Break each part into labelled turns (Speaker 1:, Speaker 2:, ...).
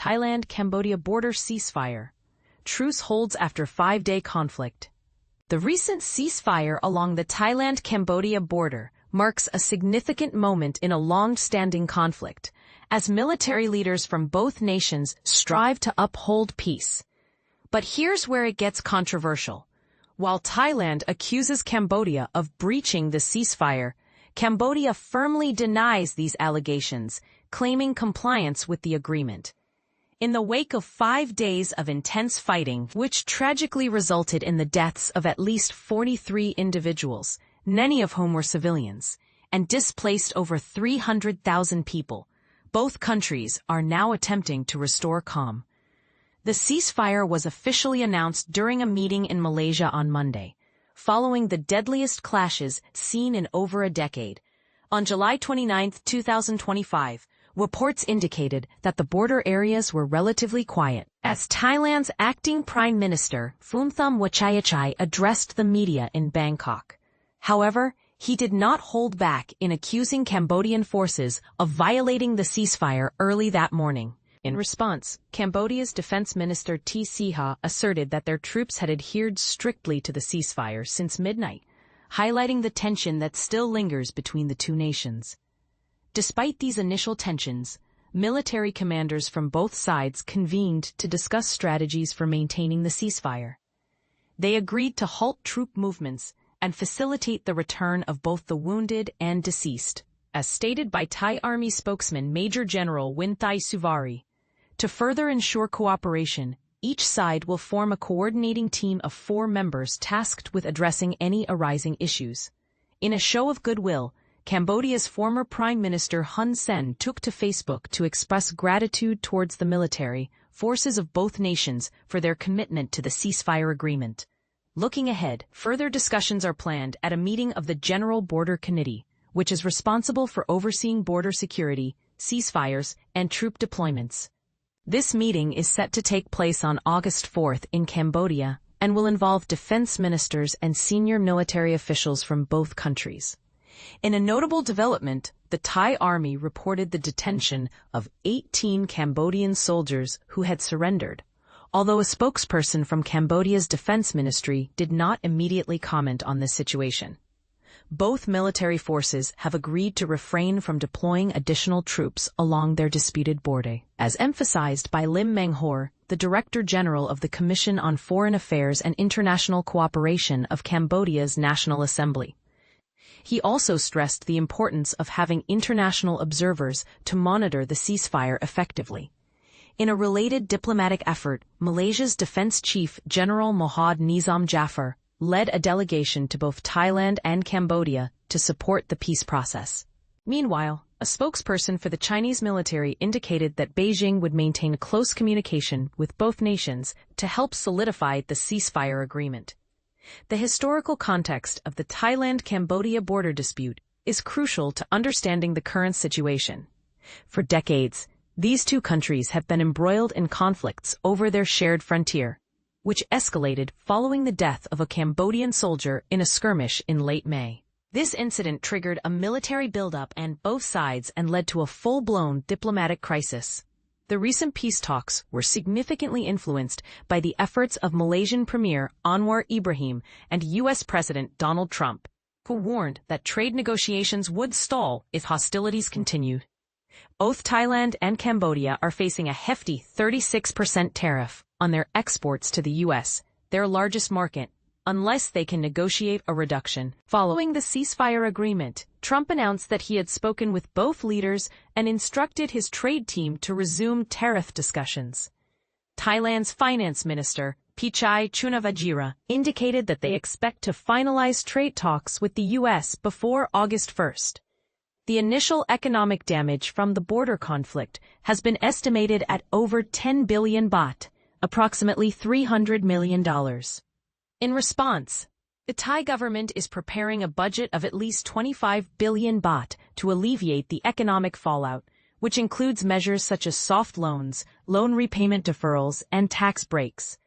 Speaker 1: Thailand-Cambodia border ceasefire. Truce holds after 5-day conflict. The recent ceasefire along the Thailand-Cambodia border marks a significant moment in a long-standing conflict, as military leaders from both nations strive to uphold peace. But here's where it gets controversial. While Thailand accuses Cambodia of breaching the ceasefire, Cambodia firmly denies these allegations, claiming compliance with the agreement. In the wake of 5 days of intense fighting, which tragically resulted in the deaths of at least 43 individuals, many of whom were civilians, and displaced over 300,000 people, both countries are now attempting to restore calm. The ceasefire was officially announced during a meeting in Malaysia on Monday, following the deadliest clashes seen in over a decade. On July 29, 2025, reports indicated that the border areas were relatively quiet, as Thailand's acting Prime Minister, Phumtham Wechayachai, addressed the media in Bangkok. However, he did not hold back in accusing Cambodian forces of violating the ceasefire early that morning. In response, Cambodia's Defense Minister T. Siha asserted that their troops had adhered strictly to the ceasefire since midnight, highlighting the tension that still lingers between the two nations. Despite these initial tensions, military commanders from both sides convened to discuss strategies for maintaining the ceasefire. They agreed to halt troop movements and facilitate the return of both the wounded and deceased, as stated by Thai Army spokesman Major General Winthai Suvari. To further ensure cooperation, each side will form a coordinating team of 4 members tasked with addressing any arising issues. In a show of goodwill, Cambodia's former Prime Minister Hun Sen took to Facebook to express gratitude towards the military forces of both nations for their commitment to the ceasefire agreement. Looking ahead, further discussions are planned at a meeting of the General Border Committee, which is responsible for overseeing border security, ceasefires, and troop deployments. This meeting is set to take place on August 4th in Cambodia and will involve defense ministers and senior military officials from both countries. In a notable development, the Thai Army reported the detention of 18 Cambodian soldiers who had surrendered, although a spokesperson from Cambodia's defense ministry did not immediately comment on this situation. Both military forces have agreed to refrain from deploying additional troops along their disputed border, as emphasized by Lim Menghor, the Director General of the Commission on Foreign Affairs and International Cooperation of Cambodia's National Assembly. He also stressed the importance of having international observers to monitor the ceasefire effectively. In a related diplomatic effort, Malaysia's Defense Chief General Mohd Nizam Jafar led a delegation to both Thailand and Cambodia to support the peace process. Meanwhile, a spokesperson for the Chinese military indicated that Beijing would maintain close communication with both nations to help solidify the ceasefire agreement. The historical context of the Thailand-Cambodia border dispute is crucial to understanding the current situation. For decades, these two countries have been embroiled in conflicts over their shared frontier, which escalated following the death of a Cambodian soldier in a skirmish in late May. This incident triggered a military buildup on both sides and led to a full-blown diplomatic crisis. The recent peace talks were significantly influenced by the efforts of Malaysian Premier Anwar Ibrahim and U.S. President Donald Trump, who warned that trade negotiations would stall if hostilities continued. Both Thailand and Cambodia are facing a hefty 36% tariff on their exports to the U.S., their largest market, unless they can negotiate a reduction. Following the ceasefire agreement, Trump announced that he had spoken with both leaders and instructed his trade team to resume tariff discussions. Thailand's finance minister, Pichai Chunavajira, indicated that they expect to finalize trade talks with the U.S. before August 1st. The initial economic damage from the border conflict has been estimated at over 10 billion baht, approximately $300 million. In response, the Thai government is preparing a budget of at least 25 billion baht to alleviate the economic fallout, which includes measures such as soft loans, loan repayment deferrals, and tax breaks.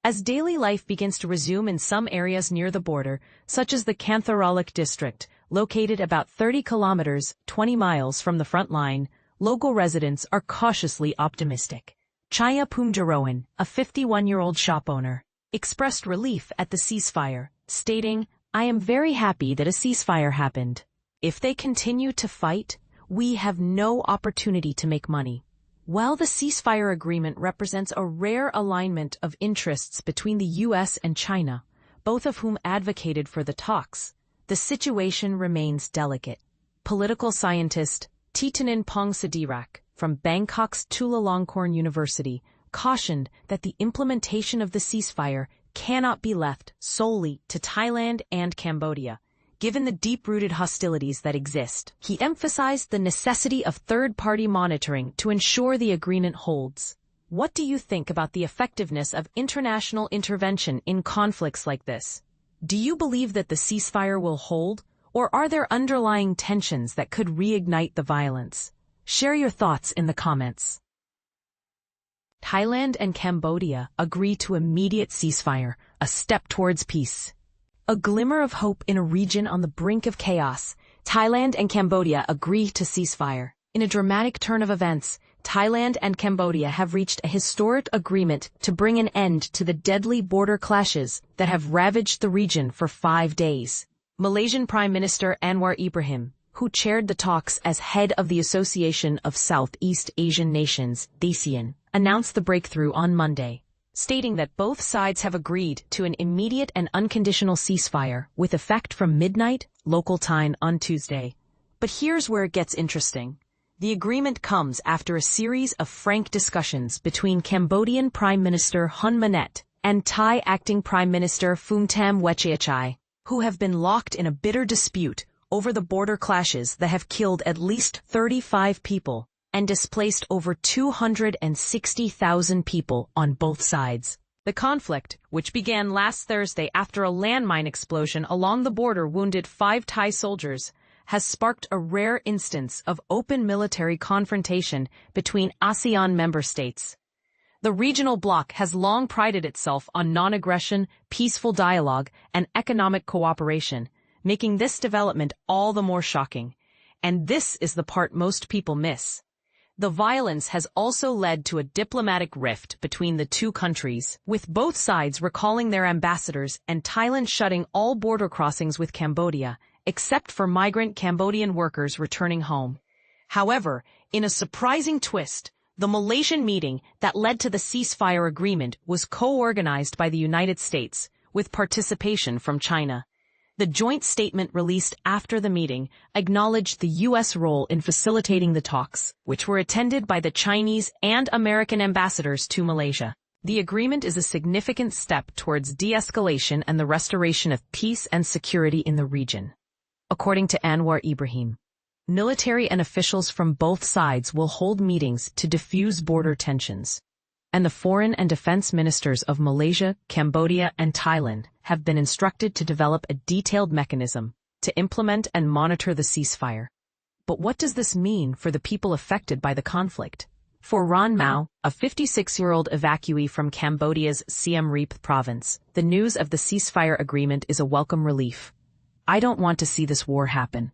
Speaker 1: As daily life begins to resume in some areas near the border, such as the Kantharalik district, located about 30 kilometers, 20 miles from the front line, local residents are cautiously optimistic. Chaya Pumjaroen, a 51-year-old shop owner, expressed relief at the ceasefire, stating, "I am very happy that a ceasefire happened. If they continue to fight, we have no opportunity to make money." While the ceasefire agreement represents a rare alignment of interests between the U.S. and China, both of whom advocated for the talks, the situation remains delicate. Political scientist Titanin Pongsadirac from Bangkok's Chulalongkorn University cautioned that the implementation of the ceasefire cannot be left solely to Thailand and Cambodia, given the deep-rooted hostilities that exist. He emphasized the necessity of third-party monitoring to ensure the agreement holds. What do you think about the effectiveness of international intervention in conflicts like this? Do you believe that the ceasefire will hold, or are there underlying tensions that could reignite the violence? Share your thoughts in the comments. Thailand and Cambodia agree to immediate ceasefire, a step towards peace. A glimmer of hope in a region on the brink of chaos, Thailand and Cambodia agree to ceasefire. In a dramatic turn of events, Thailand and Cambodia have reached a historic agreement to bring an end to the deadly border clashes that have ravaged the region for 5 days. Malaysian Prime Minister Anwar Ibrahim, who chaired the talks as head of the Association of Southeast Asian Nations, ASEAN, announced the breakthrough on Monday, stating that both sides have agreed to an immediate and unconditional ceasefire with effect from midnight, local time, on Tuesday. But here's where it gets interesting. The agreement comes after a series of frank discussions between Cambodian Prime Minister Hun Manet and Thai Acting Prime Minister Phumtham Wechayachai, who have been locked in a bitter dispute over the border clashes that have killed at least 35 people and displaced over 260,000 people on both sides. The conflict, which began last Thursday after a landmine explosion along the border wounded 5 Thai soldiers, has sparked a rare instance of open military confrontation between ASEAN member states. The regional bloc has long prided itself on non-aggression, peaceful dialogue, and economic cooperation, making this development all the more shocking. And this is the part most people miss. The violence has also led to a diplomatic rift between the two countries, with both sides recalling their ambassadors and Thailand shutting all border crossings with Cambodia, except for migrant Cambodian workers returning home. However, in a surprising twist, the Malaysian meeting that led to the ceasefire agreement was co-organized by the United States, with participation from China. The joint statement released after the meeting acknowledged the U.S. role in facilitating the talks, which were attended by the Chinese and American ambassadors to Malaysia. The agreement is a significant step towards de-escalation and the restoration of peace and security in the region. According to Anwar Ibrahim, military and officials from both sides will hold meetings to defuse border tensions, and the foreign and defense ministers of Malaysia, Cambodia, and Thailand have been instructed to develop a detailed mechanism to implement and monitor the ceasefire. But what does this mean for the people affected by the conflict? For Ron Mao, a 56-year-old evacuee from Cambodia's Siem Reap province, the news of the ceasefire agreement is a welcome relief. "I don't want to see this war happen.